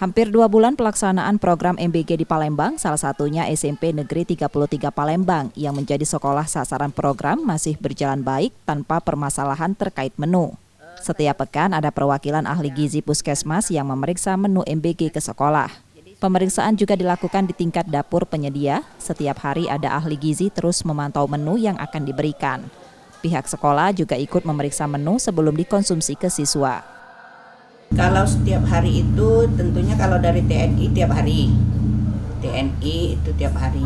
Hampir 2 bulan pelaksanaan program MBG di Palembang, salah satunya SMP Negeri 33 Palembang yang menjadi sekolah sasaran program masih berjalan baik tanpa permasalahan terkait menu. Setiap pekan ada perwakilan ahli gizi puskesmas yang memeriksa menu MBG ke sekolah. Pemeriksaan juga dilakukan di tingkat dapur penyedia. Setiap hari ada ahli gizi terus memantau menu yang akan diberikan. Pihak sekolah juga ikut memeriksa menu sebelum dikonsumsi ke siswa. Kalau setiap hari itu tentunya kalau dari TNI tiap hari. TNI itu tiap hari.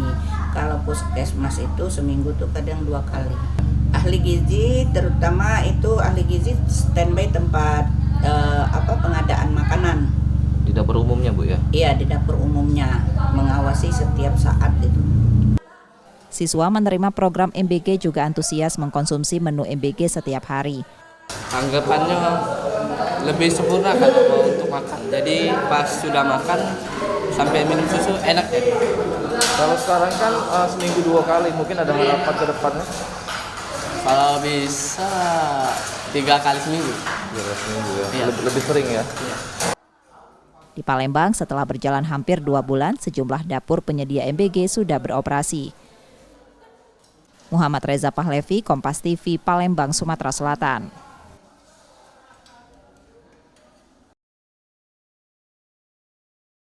Kalau puskesmas itu seminggu tuh kadang 2 kali. Ahli gizi terutama itu ahli gizi standby tempat pengadaan makanan. Di dapur umumnya, Bu, ya? Iya, di dapur umumnya, mengawasi setiap saat itu. Siswa menerima program MBG juga antusias mengkonsumsi menu MBG setiap hari. Anggapannya lebih sempurna kan untuk makan. Jadi pas sudah makan sampai minum susu enak ya. Kalau sekarang kan seminggu 2 kali, mungkin ada harapan ke depannya? Kalau bisa 3 kali seminggu. 3 seminggu ya. Iya. Lebih sering ya. Iya. Di Palembang, setelah berjalan hampir 2 bulan, sejumlah dapur penyedia MBG sudah beroperasi. Muhammad Reza Pahlevi, Kompas TV, Palembang, Sumatera Selatan.